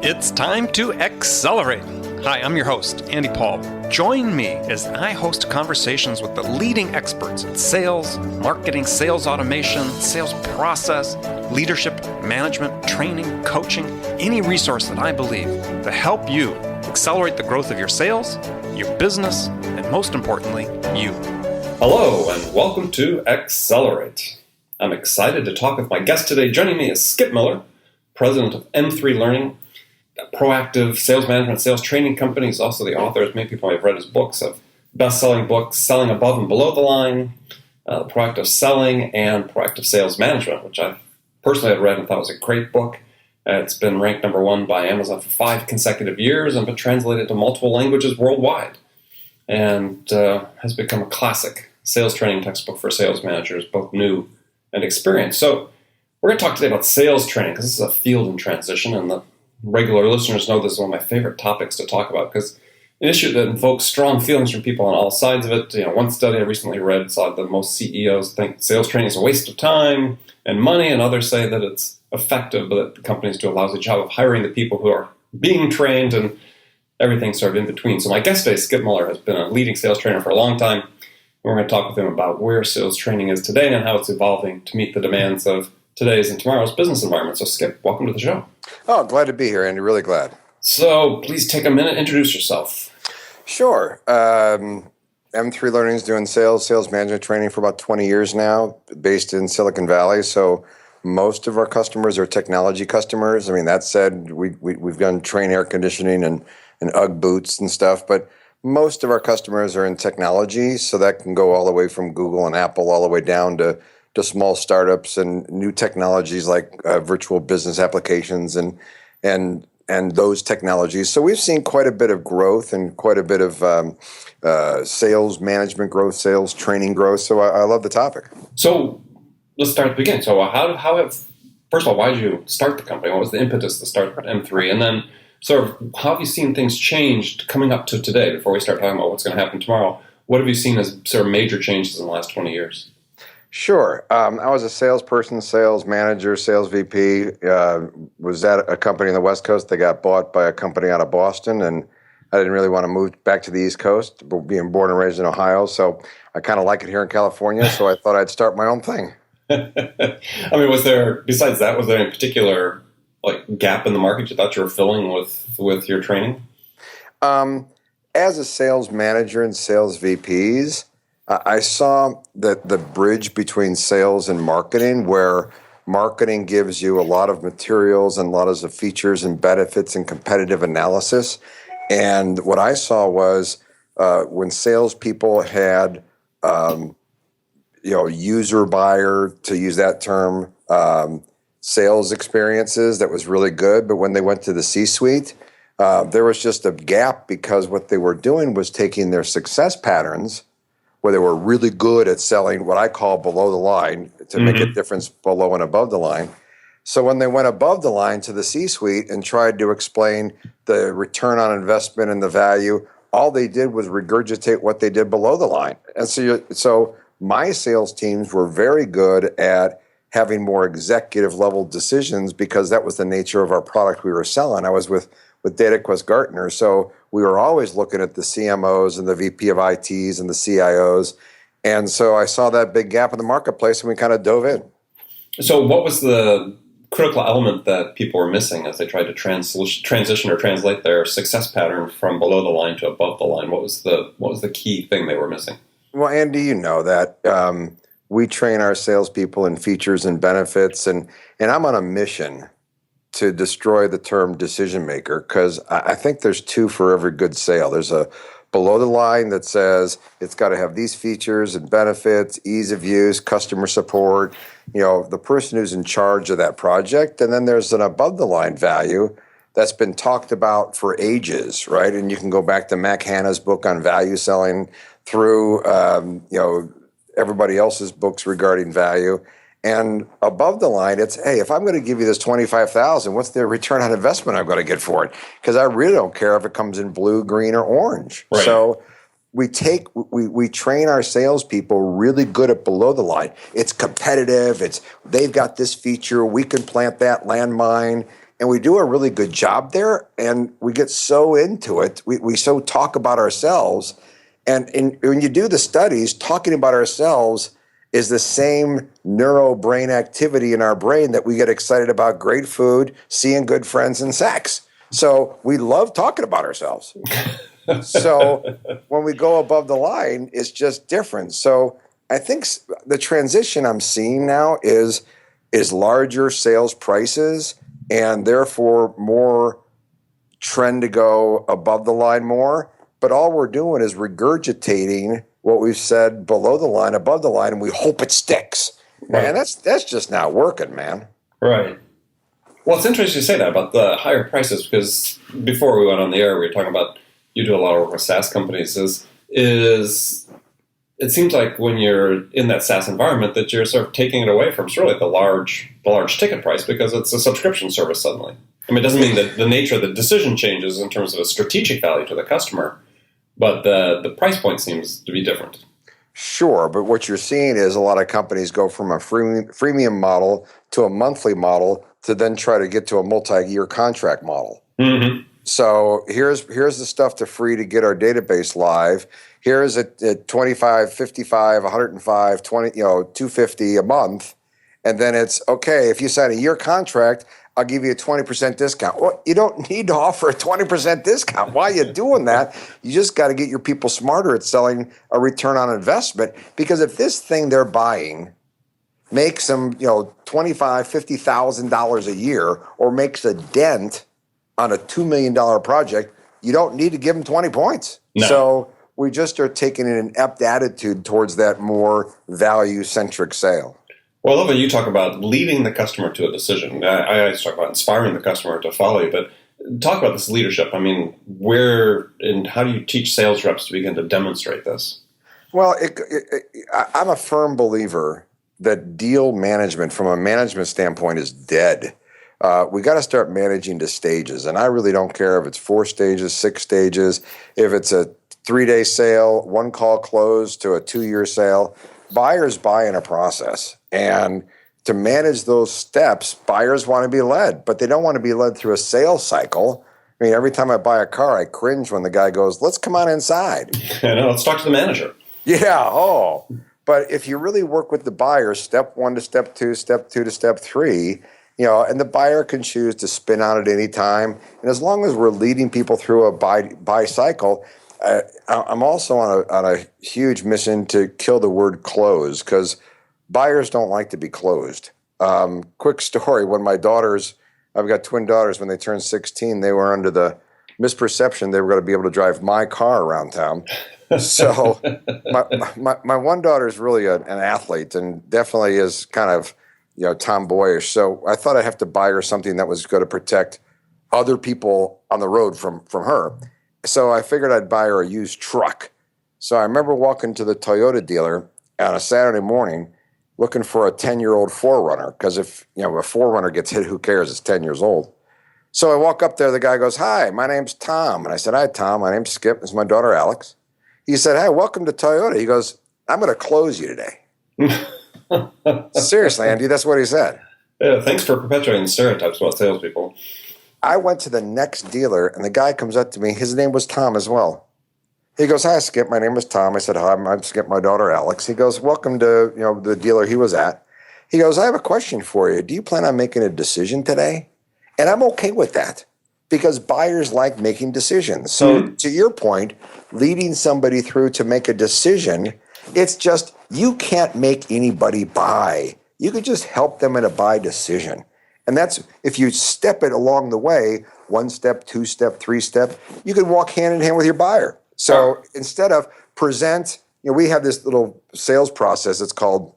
It's time to accelerate. Hi, I'm your host, Andy Paul. Join me as I host conversations with the leading experts in sales, marketing, sales automation, sales process, leadership, management, training, coaching, any resource that I believe to help you accelerate the growth of your sales, your business, and most importantly, you. Hello, and welcome to Accelerate. I'm excited to talk with my guest today. Joining me is Skip Miller, president of M3 Learning, a proactive sales management, sales training company. He's also the author, as many people have read his books, of best-selling books, Selling Above and Below the Line, Proactive Selling, and Proactive Sales Management, which I personally had read and thought was a great book. It's been ranked number one by Amazon for 5 consecutive years and been translated to multiple languages worldwide, and has become a classic sales training textbook for sales managers, both new and experienced. So we're going to talk today about sales training, because this is a field in transition, and the regular listeners know this is one of my favorite topics to talk about, because an issue that invokes strong feelings from people on all sides of it. One study I recently read saw that most CEOs think sales training is a waste of time and money, and others say that it's effective, but that companies do a lousy job of hiring the people who are being trained, and everything sort of in between. So my guest today, Skip Miller, has been a leading sales trainer for a long time. We're going to talk with him about where sales training is today and how it's evolving to meet the demands of today's and tomorrow's business environment. So Skip, welcome to the show. Oh, glad to be here, Andy. Really glad. So please take a minute, introduce yourself. Sure. M3 Learning is doing sales management training for about 20 years now, based in Silicon Valley. So most of our customers are technology customers. I mean, that said, we've done Trane air conditioning and UGG boots and stuff, but most of our customers are in technology. So that can go all the way from Google and Apple all the way down to small startups and new technologies like virtual business applications and those technologies. So we've seen quite a bit of growth and quite a bit of sales management growth, sales training growth. So I love the topic. So let's start at the beginning. So first of all, why did you start the company? What was the impetus to start M3? And then sort of how have you seen things changed coming up to today before we start talking about what's going to happen tomorrow? What have you seen as sort of major changes in the last 20 years? Sure. I was a salesperson, sales manager, sales VP, was at a company on the West Coast that got bought by a company out of Boston, and I didn't really want to move back to the East Coast, but being born and raised in Ohio, so I kind of like it here in California, so I thought I'd start my own thing. I mean, was there any particular gap in the market you thought you were filling with your training? As a sales manager and sales VPs, I saw that the bridge between sales and marketing, where marketing gives you a lot of materials and a lot of the features and benefits and competitive analysis. And what I saw was when salespeople had, user buyer, to use that term, sales experiences that was really good. But when they went to the C-suite, there was just a gap, because what they were doing was taking their success patterns, where they were really good at selling what I call below the line to make a difference below and above the line. So when they went above the line to the C-suite and tried to explain the return on investment and the value, all they did was regurgitate what they did below the line. And so my sales teams were very good at having more executive level decisions, because that was the nature of our product we were selling. I was with DataQuest Gartner, so we were always looking at the CMOs and the VP of ITs and the CIOs. And so I saw that big gap in the marketplace, and we kind of dove in. So what was the critical element that people were missing as they tried to transition or translate their success pattern from below the line to above the line? What was the key thing they were missing? Well, Andy, you know that we train our salespeople in features and benefits, and I'm on a mission to destroy the term decision maker, because I think there's two for every good sale. There's a below the line that says it's got to have these features and benefits, ease of use, customer support, the person who's in charge of that project. And then there's an above the line value that's been talked about for ages, right? And you can go back to Mac Hanna's book on value selling, through everybody else's books regarding value. And above the line, it's, hey, if I'm going to give you this $25,000, what's the return on investment I'm going to get for it? Because I really don't care if it comes in blue, green, or orange. Right. So we train our salespeople really good at below the line. It's competitive. They've got this feature. We can plant that landmine. and we do a really good job there, and we get so into it. We so talk about ourselves, and when you do the studies, talking about ourselves is the same neuro brain activity in our brain that we get excited about great food, seeing good friends, and sex. So we love talking about ourselves. So when we go above the line, it's just different. So I think the transition I'm seeing now is larger sales prices, and therefore more trend to go above the line more. But all we're doing is regurgitating what we've said below the line, above the line, and we hope it sticks. Right. And that's just not working, man. Right. Well, it's interesting you say that about the higher prices, because before we went on the air, we were talking about, you do a lot of work with SaaS companies, is it seems like when you're in that SaaS environment that you're sort of taking it away from really the large ticket price, because it's a subscription service suddenly. I mean, it doesn't mean that the nature of the decision changes in terms of a strategic value to the customer, but the price point seems to be different. Sure, but what you're seeing is a lot of companies go from a freemium model to a monthly model to then try to get to a multi-year contract model. Mm-hmm. So here's the stuff to free to get our database live. Here's at 25, 55, 105, 20, $250 a month. And then it's, okay, if you sign a year contract, I'll give you a 20% discount. Well, you don't need to offer a 20% discount. Why are you doing that? You just got to get your people smarter at selling a return on investment. Because if this thing they're buying makes them, $25,000, $50,000 a year, or makes a dent on a $2 million project, you don't need to give them 20 points. No. So we just are taking an inept attitude towards that more value-centric sale. Well, I love when you talk about leading the customer to a decision. I always talk about inspiring the customer to follow you, but talk about this leadership. I mean, where and how do you teach sales reps to begin to demonstrate this? Well, I'm a firm believer that deal management from a management standpoint is dead. We got to start managing to stages, and I really don't care if it's 4 stages, 6 stages, if it's a 3-day sale, 1 call close to a 2-year sale. Buyers buy in a process, and to manage those steps, buyers want to be led, but they don't want to be led through a sales cycle. I mean, every time I buy a car, I cringe when the guy goes, "Let's come on inside." Let's talk to the manager. Yeah, but if you really work with the buyer, step 1 to step 2, step 2 to step 3, and the buyer can choose to spin out at any time. And as long as we're leading people through a buy cycle, I'm also on a huge mission to kill the word close, because buyers don't like to be closed. Quick story, when I've got twin daughters, when they turned 16, they were under the misperception they were going to be able to drive my car around town. So my one daughter is really an athlete and definitely is kind of tomboyish. So I thought I'd have to buy her something that was going to protect other people on the road from her. So I figured I'd buy her a used truck. So I remember walking to the Toyota dealer on a Saturday morning looking for a 10-year-old 4Runner, because if a 4Runner gets hit, who cares? It's 10 years old. So I walk up there. The guy goes, "Hi, my name's Tom." And I said, "Hi, Tom. My name's Skip. This is my daughter, Alex." He said, "Hey, welcome to Toyota." He goes, "I'm going to close you today." Seriously, Andy, that's what he said. Yeah, thanks for perpetuating the stereotypes about salespeople. I went to the next dealer, and the guy comes up to me. His name was Tom as well. He goes, "Hi, Skip. My name is Tom." I said, "Hi, I'm Skip, my daughter, Alex." He goes, "Welcome to the dealer he was at." He goes, "I have a question for you. Do you plan on making a decision today?" And I'm okay with that, because buyers like making decisions. So to your point, leading somebody through to make a decision, it's just, you can't make anybody buy. You can just help them in a buy decision. And that's, if you step it along the way, 1 step, 2 step, 3 step, you can walk hand in hand with your buyer. So instead of present, we have this little sales process. It's called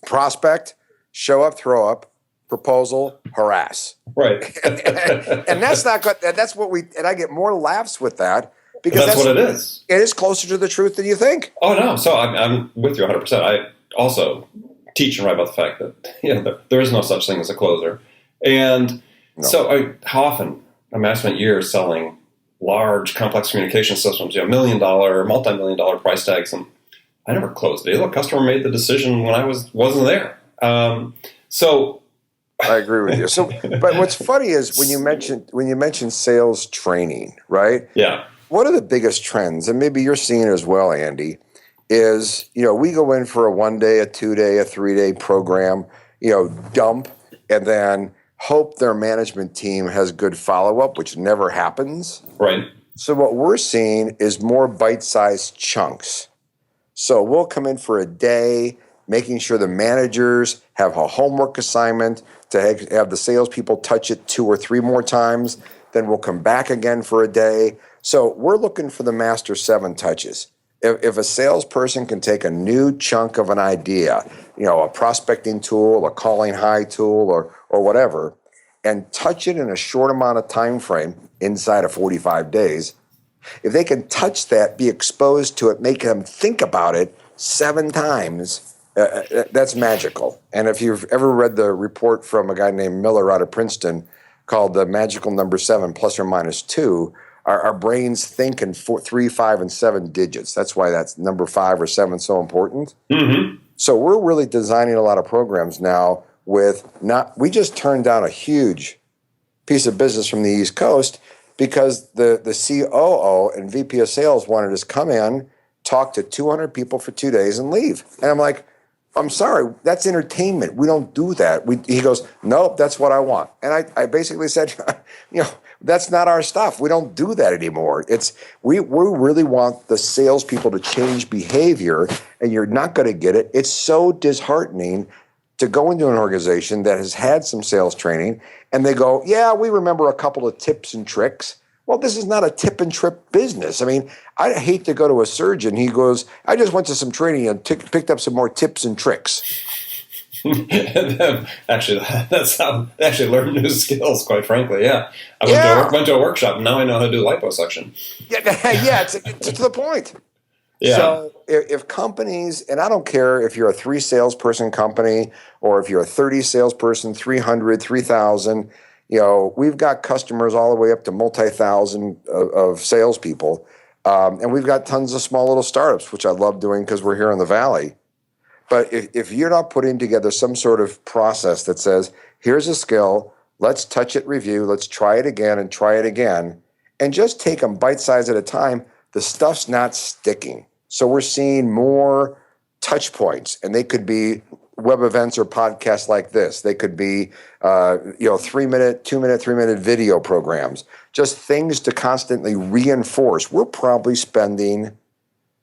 prospect, show up, throw up, proposal, harass. Right. and that's not good. And that's what and I get more laughs with that, because that's what it is. It is closer to the truth than you think. Oh, no. So I'm with you 100%. I also teach and write about the fact that there is no such thing as a closer. And so how often? I spent years selling large, complex communication systems, $1 million, multi-million-dollar price tags, and I never closed a deal. A customer made the decision when I wasn't there. So I agree with you. So, but what's funny is when you mention sales training, right? Yeah. One of the biggest trends, and maybe you're seeing it as well, Andy, is we go in for a 1 day, a 2 day, a 3 day program, dump, and then hope their management team has good follow up, which never happens. Right. So what we're seeing is more bite-sized chunks. So we'll come in for a day, making sure the managers have a homework assignment to have the salespeople touch it 2 or 3 more times. Then we'll come back again for a day. So we're looking for the master 7 touches. If a salesperson can take a new chunk of an idea, a prospecting tool, a calling high tool, or whatever, and touch it in a short amount of time frame inside of 45 days, if they can touch that, be exposed to it, make them think about it 7 times, that's magical. And if you've ever read the report from a guy named Miller out of Princeton called The Magical Number 7 plus or minus 2, our brains think in 4, 3, 5, and 7 digits. That's why that's number 5 or 7 so important. Mm-hmm. So we're really designing a lot of programs now we just turned down a huge piece of business from the East Coast because the COO and VP of sales wanted us to come in, talk to 200 people for 2 days and leave. And I'm like, I'm sorry, that's entertainment. We don't do that. He goes, nope, that's what I want. And I basically said, that's not our stuff. We don't do that anymore. We really want the salespeople to change behavior, and you're not going to get it. It's so disheartening to go into an organization that has had some sales training, and they go, yeah, we remember a couple of tips and tricks. Well, this is not a tip and trick business. I mean, I hate to go to a surgeon. He goes, I just went to some training and picked up some more tips and tricks. Actually, that's how they actually learn new skills, quite frankly. Yeah. I went to a workshop, and now I know how to do liposuction. Yeah, it's to the point. Yeah. So if companies, and I don't care if you're a 3 salesperson company or if you're a 30 salesperson, 300, 3,000, we've got customers all the way up to multi-thousand of salespeople. And we've got tons of small little startups, which I love doing because we're here in the Valley. But if you're not putting together some sort of process that says, here's a skill, let's touch it, review, let's try it again, and just take them bite size at a time, the stuff's not sticking. So we're seeing more touch points, and they could be web events or podcasts like this. They could be, 3-minute, 2-minute, 3-minute video programs, just things to constantly reinforce. We're probably spending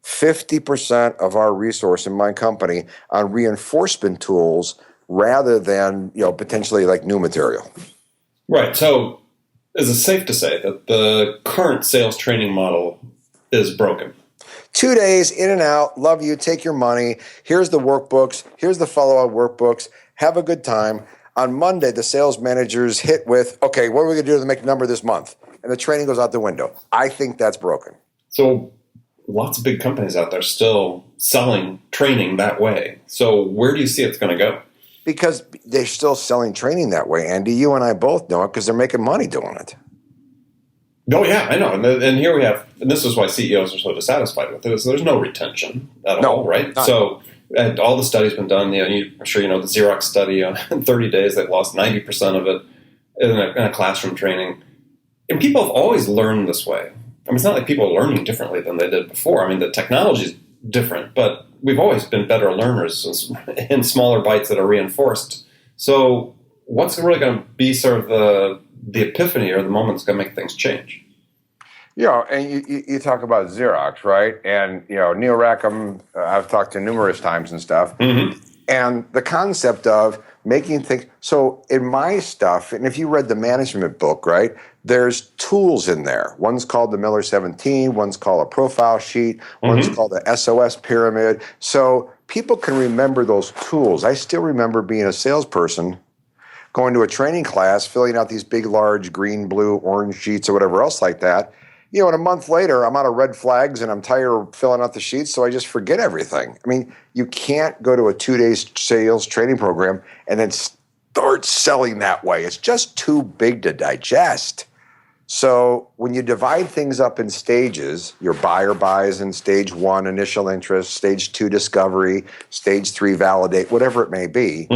50% of our resource in my company on reinforcement tools rather than, potentially like new material. Right. So is it safe to say that the current sales training model is broken? 2 days in and out, love you, take your money. Here's the workbooks. Here's the follow-up workbooks. Have a good time. On Monday, the sales managers hit with, okay, what are we going to do to make a number this month? And the training goes out the window. I think that's broken. So lots of big companies out there still selling training that way. So where do you see it's going to go? Because they're still selling training that way, Andy. You and I both know it because they're making money doing it. Oh, yeah, I know. And here we have, and this is why CEOs are so dissatisfied with it, is there's no retention at all, right? So, and all the studies been done. I'm sure you know the Xerox study. In 30 days, they've lost 90% of it in a classroom training. And people have always learned this way. I mean, it's not like people are learning differently than they did before. I mean, the technology is different, but we've always been better learners in smaller bites that are reinforced. So what's really going to be sort of the epiphany or the moment that's going to make things change? And you talk about Xerox, right? And, Neil Rackham, I've talked to numerous times and stuff. Mm-hmm. And the concept of making things, so in my stuff, and if you read the management book, right, there's tools in there. One's called the Miller 17, one's called a profile sheet, one's called the SOS pyramid. So people can remember those tools. I still remember being a salesperson, going to a training class, filling out these big, large green, blue, orange sheets or whatever else like that. And a month later, I'm out of red flags and I'm tired of filling out the sheets, so I just forget everything. I mean, you can't go to a 2-day sales training program and then start selling that way. It's just too big to digest. So when you divide things up in stages, your buyer buys in stage 1, initial interest, stage 2, discovery, stage 3, validate, whatever it may be,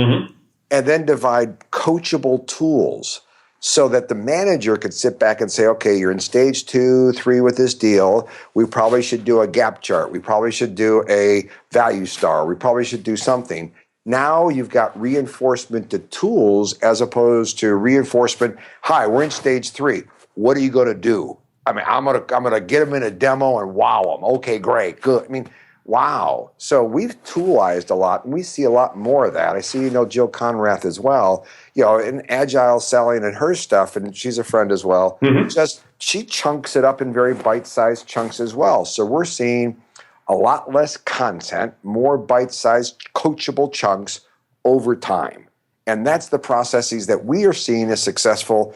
and then divide coachable tools so that the manager could sit back and say, okay, you're in stage 2, 3 with this deal. We probably should do a gap chart. We probably should do a value star. We probably should do something. Now you've got reinforcement to tools as opposed to reinforcement. Hi, we're in stage 3. What are you going to do? I mean, I'm gonna get them in a demo and wow them. Okay, great, good. I mean, wow. So we've toolized a lot, and we see a lot more of that. I see, Jill Conrath as well, in agile selling and her stuff, and she's a friend as well. Just she chunks it up in very bite-sized chunks as well. So we're seeing a lot less content, more bite-sized coachable chunks over time. And that's the processes that we are seeing as successful.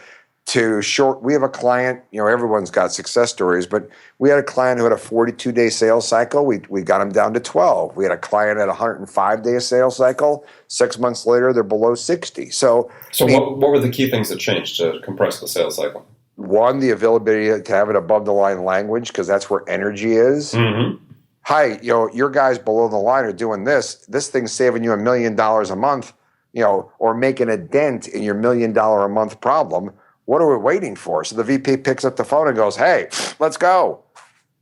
We have a client, everyone's got success stories, but we had a client who had a 42-day sales cycle. We got them down to 12. We had a client at a 105-day sales cycle. 6 months later, they're below 60. So what were the key things that changed to compress the sales cycle? One, the availability to have it above the line language, because that's where energy is. Mm-hmm. Hi, your guys below the line are doing this. This thing's saving you $1 million a month, or making a dent in your $1 million a month problem. What are we waiting for? So the VP picks up the phone and goes, hey, let's go.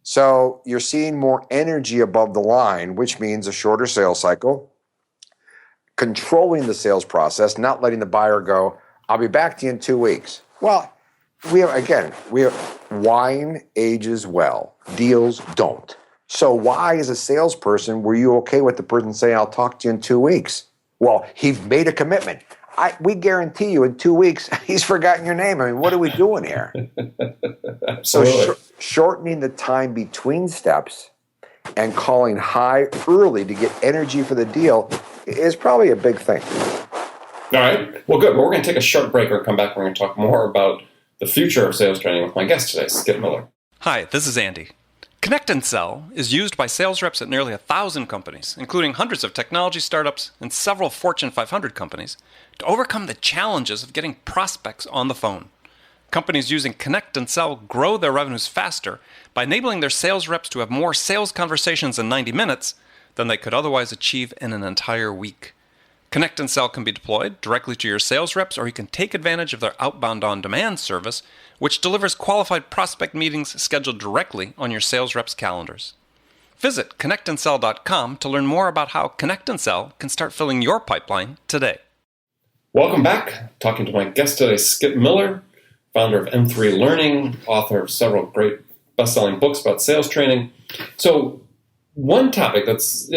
So you're seeing more energy above the line, which means a shorter sales cycle, controlling the sales process, not letting the buyer go, I'll be back to you in 2 weeks. Well, wine ages well, deals don't. So why, as a salesperson, were you okay with the person saying, I'll talk to you in 2 weeks? Well, he made a commitment. We guarantee you in 2 weeks, he's forgotten your name. I mean, what are we doing here? So shortening the time between steps and calling high early to get energy for the deal is probably a big thing. All right. Well, good. Well, we're going to take a short break. We'll come back. We're going to talk more about the future of sales training with my guest today, Skip Miller. Hi, this is Andy. Connect and Sell is used by sales reps at nearly 1,000 companies, including hundreds of technology startups and several Fortune 500 companies, to overcome the challenges of getting prospects on the phone. Companies using Connect and Sell grow their revenues faster by enabling their sales reps to have more sales conversations in 90 minutes than they could otherwise achieve in an entire week. Connect and Sell can be deployed directly to your sales reps, or you can take advantage of their outbound on-demand service, which delivers qualified prospect meetings scheduled directly on your sales reps' calendars. Visit connectandsell.com to learn more about how Connect and Sell can start filling your pipeline today. Welcome back. Talking to my guest today, Skip Miller, founder of M3 Learning, author of several great best-selling books about sales training. So one topic that's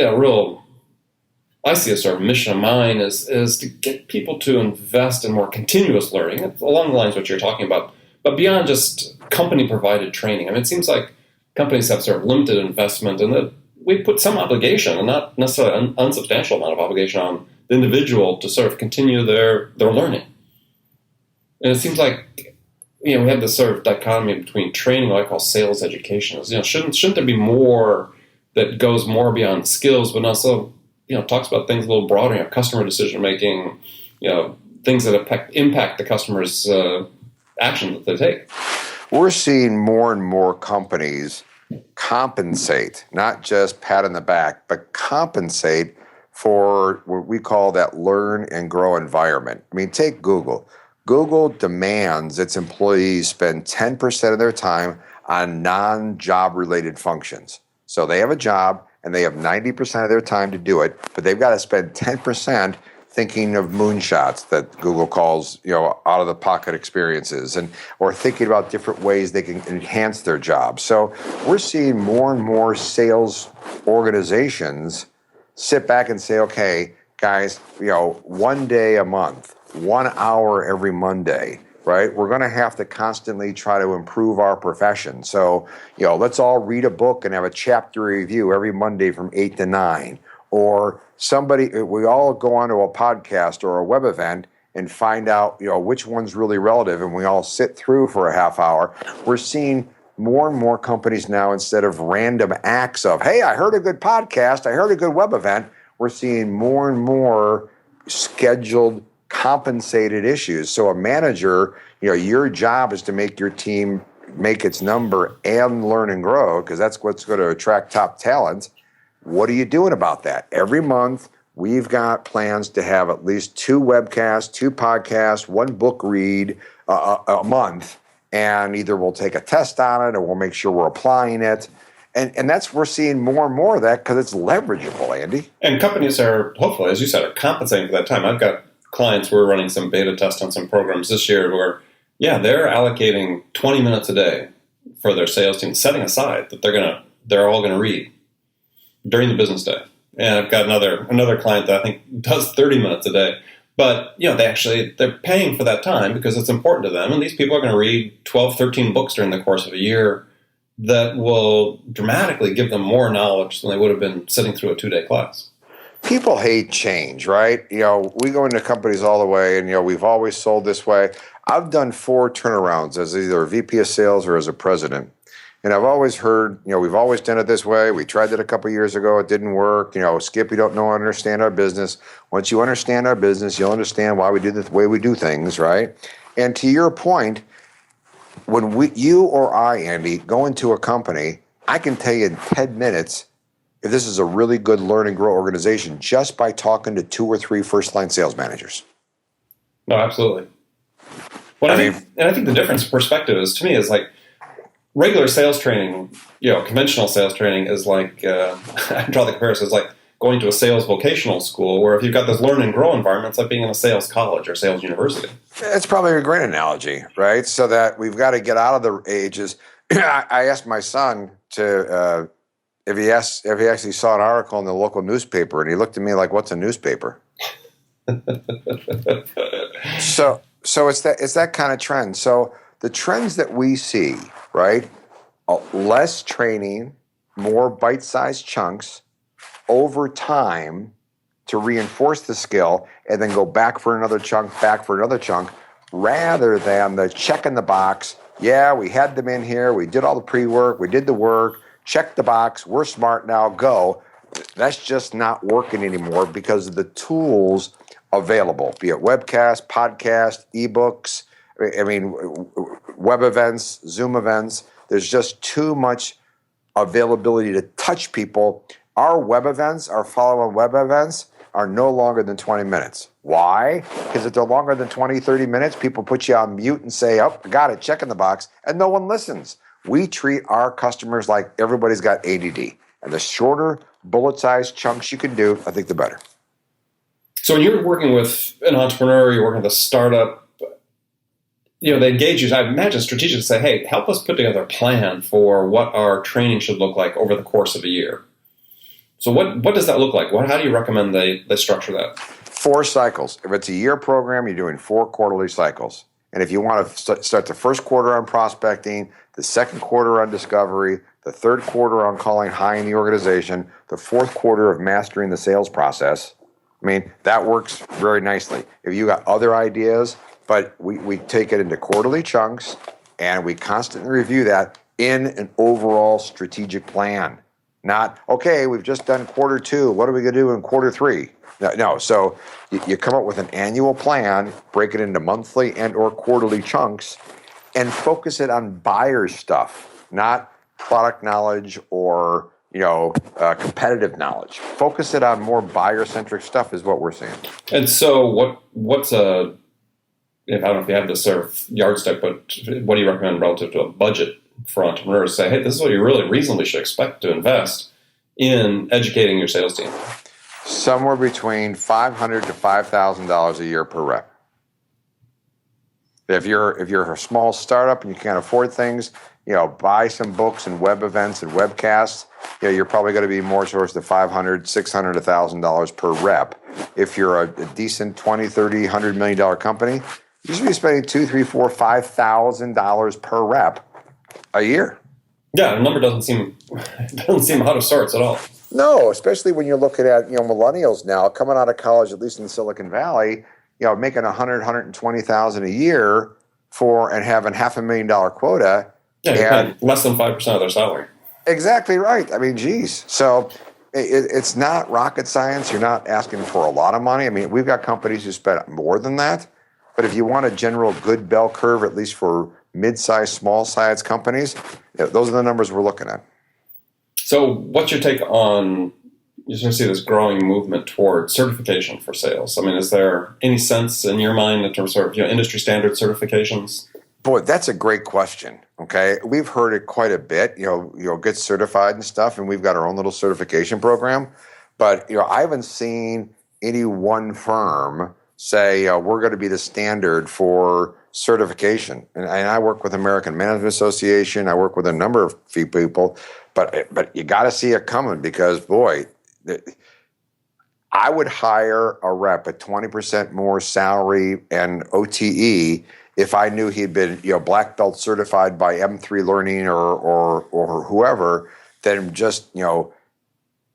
I see a sort of mission of mine is to get people to invest in more continuous learning, along the lines of what you're talking about, but beyond just company-provided training. I mean, it seems like companies have sort of limited investment, and that we put some obligation, and not necessarily an unsubstantial amount of obligation, on the individual to sort of continue their learning. And it seems like we have this sort of dichotomy between training, what I call sales education. Shouldn't there be more that goes more beyond skills, but also talks about things a little broader, customer decision making, things that impact the customer's action that they take. We're seeing more and more companies compensate, not just pat on the back, but compensate for what we call that learn and grow environment. I mean, take Google. Google demands its employees spend 10% of their time on non-job related functions. So they have a job and they have 90% of their time to do it, but they've got to spend 10% thinking of moonshots that Google calls, out of the pocket experiences, or thinking about different ways they can enhance their job. So we're seeing more and more sales organizations sit back and say, okay, guys, 1 day a month, 1 hour every Monday, right? We're going to have to constantly try to improve our profession. So, let's all read a book and have a chapter review every Monday from 8 to 9. Or we all go onto a podcast or a web event and find out, which one's really relative, and we all sit through for a half hour. We're seeing more and more companies now, instead of random acts of, hey, I heard a good podcast, I heard a good web event, we're seeing more and more scheduled, compensated issues. So a manager, your job is to make your team make its number and learn and grow, because that's what's going to attract top talent. What are you doing about that? Every month, we've got plans to have at least 2 webcasts, 2 podcasts, 1 book read a month, and either we'll take a test on it or we'll make sure we're applying it. And we're seeing more and more of that because it's leverageable, Andy. And companies are, hopefully, as you said, are compensating for that time. I've got clients, we're running some beta tests on some programs this year where, they're allocating 20 minutes a day for their sales team, setting aside that they're all gonna read during the business day. And I've got another client that I think does 30 minutes a day. But, they're paying for that time because it's important to them. And these people are going to read 12, 13 books during the course of a year that will dramatically give them more knowledge than they would have been sitting through a 2-day class. People hate change, right? We go into companies all the way, and, we've always sold this way. I've done 4 turnarounds as either a VP of sales or as a president. And I've always heard, we've always done it this way. We tried it a couple of years ago. It didn't work. Skip, you don't understand our business. Once you understand our business, you'll understand why we do the way we do things, right? And to your point, when you or I, Andy, go into a company, I can tell you in 10 minutes if this is a really good learn and grow organization just by talking to 2 or 3 first-line sales managers. No, absolutely. Well, I think the difference in perspective is, to me, is like, regular sales training, conventional sales training is like, I draw the comparison, it's like going to a sales vocational school where if you've got this learn and grow environment, it's like being in a sales college or sales university. It's probably a great analogy, right? So that we've got to get out of the ages. I asked my son to, if he actually saw an article in the local newspaper, and he looked at me like, what's a newspaper? So it's that kind of trend. So the trends that we see, right? Less training, more bite-sized chunks over time to reinforce the skill, and then go back for another chunk, rather than the check in the box. Yeah, we had them in here. We did all the pre-work. We did the work. Check the box. We're smart now. Go. That's just not working anymore because of the tools available, be it webcast, podcast, ebooks, web events, Zoom events. There's just too much availability to touch people. Our web events, our follow-on web events, are no longer than 20 minutes. Why? Because if they're longer than 20, 30 minutes, people put you on mute and say, oh, got it, check in the box, and no one listens. We treat our customers like everybody's got ADD. And the shorter, bullet-sized chunks you can do, I think the better. So when you're working with an entrepreneur, you're working with a startup, they engage you, I imagine, strategically say, hey, help us put together a plan for what our training should look like over the course of a year. So what does that look like? How do you recommend they structure that? 4 cycles. If it's a year program, you're doing 4 quarterly cycles. And if you want to start the first quarter on prospecting, the second quarter on discovery, the third quarter on calling high in the organization, the fourth quarter of mastering the sales process, that works very nicely. If you got other ideas, but we take it into quarterly chunks, and we constantly review that in an overall strategic plan. Not, okay, we've just done quarter 2. What are we going to do in quarter 3? No. So you come up with an annual plan, break it into monthly and or quarterly chunks, and focus it on buyer stuff, not product knowledge or competitive knowledge. Focus it on more buyer-centric stuff is what we're seeing. And so what's I don't know if you have this sort of yardstick, but what do you recommend relative to a budget for entrepreneurs? Say, hey, this is what you really reasonably should expect to invest in educating your sales team. Somewhere between $500 to $5,000 a year per rep. If you're a small startup and you can't afford things, buy some books and web events and webcasts. You're probably going to be more towards the $500, $600, $1,000 per rep. If you're a decent $20, $30, $100 million company, you should be spending $2,000, $3,000, $4,000, $5,000 per rep a year. Yeah, the number doesn't seem out of sorts at all. No, especially when you're looking at millennials now coming out of college, at least in Silicon Valley, making $100,000, $120,000 a year and having $500,000 quota. Yeah, you're paying less than 5% of their salary. Exactly right. Geez. So it's not rocket science. You're not asking for a lot of money. We've got companies who spend more than that. But if you want a general good bell curve, at least for mid-sized, small-sized companies, those are the numbers we're looking at. So what's your take on you sort of see this growing movement toward certification for sales. I mean, is there any sense in your mind in terms of industry standard certifications? Boy, that's a great question. Okay, we've heard it quite a bit. Get certified and stuff, and we've got our own little certification program. But I haven't seen any one firm say we're going to be the standard for certification. And I work with American Management Association. I work with a number of people, but you got to see it coming because boy. I would hire a rep at 20% more salary and OTE if I knew he'd been, black belt certified by M3 Learning or whoever, than just,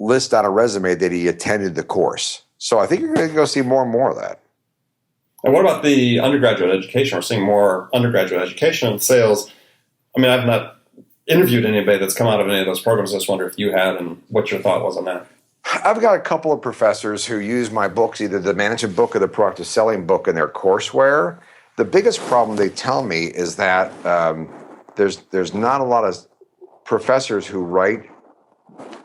list on a resume that he attended the course. So I think you're going to go see more and more of that. And what about the undergraduate education? We're seeing more undergraduate education in sales. I mean, I've not interviewed anybody that's come out of any of those programs. I just wonder if you had and what your thought was on that. I've got a couple of professors who use my books, either the management book or the proactive selling book, in their courseware. The biggest problem they tell me is that there's not a lot of professors who write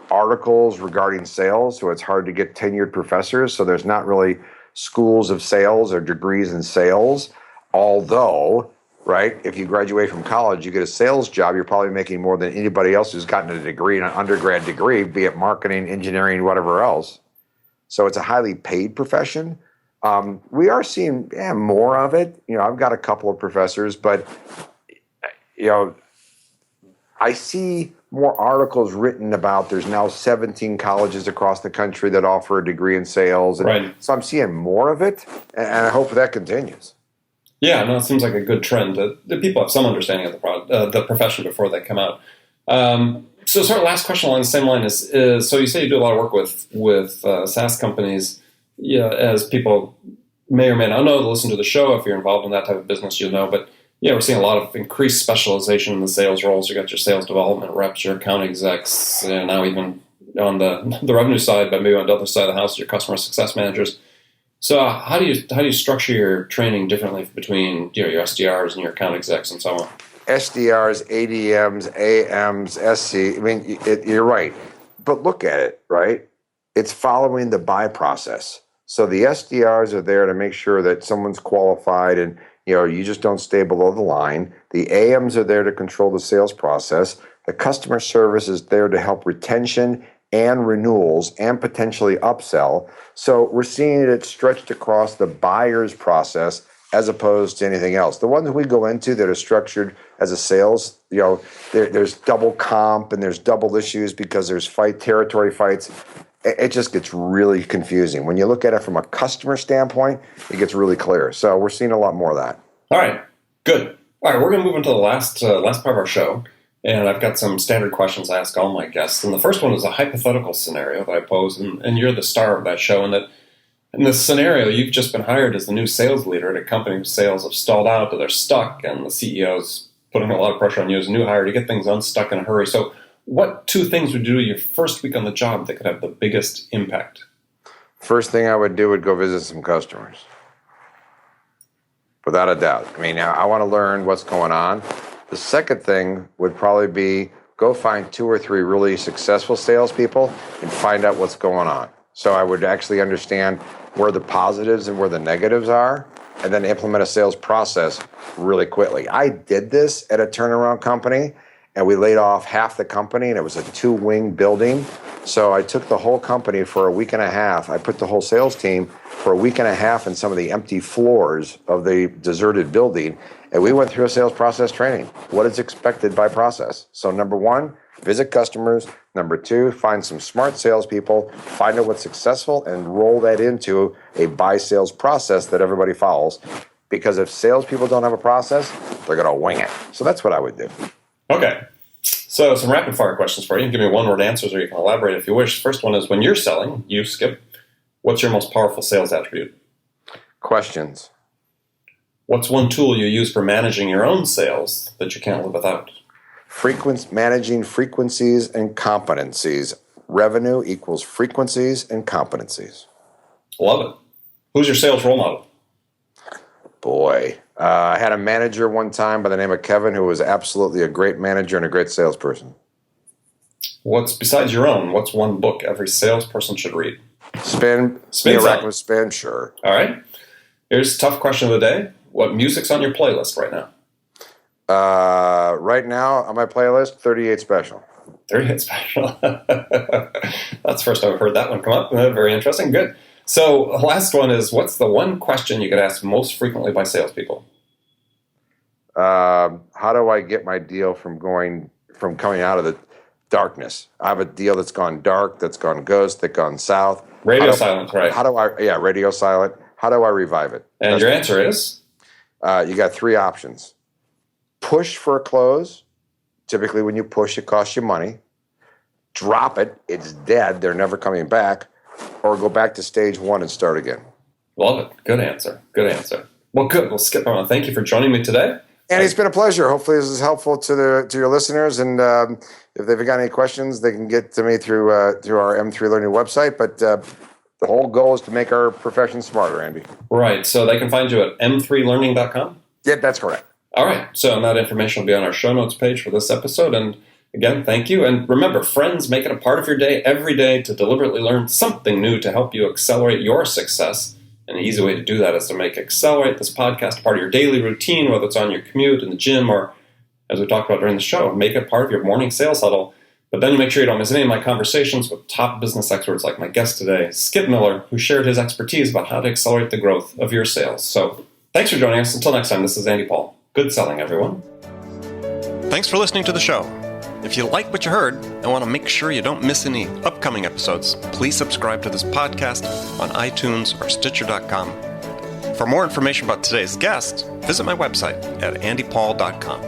articles regarding sales, so it's hard to get tenured professors. So there's not really schools of sales or degrees in sales. Although, right, if you graduate from college, you get a sales job, you're probably making more than anybody else who's gotten a degree, an undergrad degree, be it marketing, engineering, whatever else. So it's a highly paid profession. We are seeing more of it. I've got a couple of professors, but I see more articles written about there's now 17 colleges across the country that offer a degree in sales. And right. So I'm seeing more of it, and I hope that continues. Yeah, no, it seems like a good trend. The people have some understanding of the profession before they come out. So sort of last question along the same line is so you say you do a lot of work with SaaS companies. As people may or may not know, to listen to the show, if you're involved in that type of business, you'll know. But we're seeing a lot of increased specialization in the sales roles. You got your sales development reps, your account execs, now even on the revenue side, but maybe on the other side of the house, your customer success managers. So how do you structure your training differently between your SDRs and your account execs and so on? SDRs, ADMs, AMs, SC. I mean, you're right. But look at it, right? It's following the buy process. So the SDRs are there to make sure that someone's qualified and you just don't stay below the line. The AMs are there to control the sales process. The customer service is there to help retention and renewals and potentially upsell. So we're seeing it stretched across the buyer's process as opposed to anything else. The ones we go into that are structured as a sales, there's double comp and there's double issues because there's territory fights. It just gets really confusing. When you look at it from a customer standpoint, it gets really clear. So we're seeing a lot more of that. All right, good. All right, we're going to move into the last part of our show. And I've got some standard questions I ask all my guests. And the first one is a hypothetical scenario that I pose, and you're the star of that show. And that in this scenario, you've just been hired as the new sales leader at a company whose sales have stalled out or they're stuck, and the CEO's putting a lot of pressure on you as a new hire to get things unstuck in a hurry. So what two things would you do your first week on the job that could have the biggest impact? First thing I would do would go visit some customers. Without a doubt. I mean, I want to learn what's going on. The second thing would probably be go find 2 or 3 really successful salespeople and find out what's going on. So I would actually understand where the positives and where the negatives are, and then implement a sales process really quickly. I did this at a turnaround company, and we laid off half the company, and it was a 2-wing building. So I took the whole company for a week and a half. I put the whole sales team for a week and a half in some of the empty floors of the deserted building, and we went through a sales process training. What is expected by process? So number 1, visit customers. Number 2, find some smart salespeople, find out what's successful, and roll that into a buy sales process that everybody follows. Because if salespeople don't have a process, they're going to wing it. So that's what I would do. Okay. So some rapid fire questions for you. You can give me one-word answers or you can elaborate if you wish. First one is, when you're selling, you, Skip, what's your most powerful sales attribute? Questions. What's one tool you use for managing your own sales that you can't live without? Managing frequencies and competencies. Revenue equals frequencies and competencies. Love it. Who's your sales role model? Boy, I had a manager one time by the name of Kevin who was absolutely a great manager and a great salesperson. What's besides your own? What's one book every salesperson should read? Spin Selling. Miraculous Spin, sure. All right. Here's a tough question of the day. What music's on your playlist right now? Right now on my playlist, 38 Special. 38 Special. That's the first time I've heard that one come up. Very interesting. Good. So the last one is, what's the one question you get asked most frequently by salespeople? How do I get my deal from coming out of the darkness? I have a deal that's gone dark, that's gone ghost, that's gone south. Radio silent, right? Radio silent. How do I revive it? And your answer is? You got three options. Push for a close. Typically when you push, it costs you money. Drop it. It's dead. They're never coming back. Or go back to stage one and start again. Love it. Good answer. Good answer. Well, good. We'll skip on. Thank you for joining me today. And it's been a pleasure. Hopefully this is helpful to your listeners. And if they've got any questions, they can get to me through our M3 Learning website. But the whole goal is to make our profession smarter, Andy. Right. So they can find you at m3learning.com? Yeah, that's correct. All right. So that information will be on our show notes page for this episode. And again, thank you. And remember, friends, make it a part of your day every day to deliberately learn something new to help you accelerate your success. And an easy way to do that is to make Accelerate this podcast part of your daily routine, whether it's on your commute, in the gym, or as we talked about during the show, make it part of your morning sales huddle. But then you make sure you don't miss any of my conversations with top business experts like my guest today, Skip Miller, who shared his expertise about how to accelerate the growth of your sales. So thanks for joining us. Until next time, this is Andy Paul. Good selling, everyone. Thanks for listening to the show. If you like what you heard and want to make sure you don't miss any upcoming episodes, please subscribe to this podcast on iTunes or Stitcher.com. For more information about today's guest, visit my website at andypaul.com.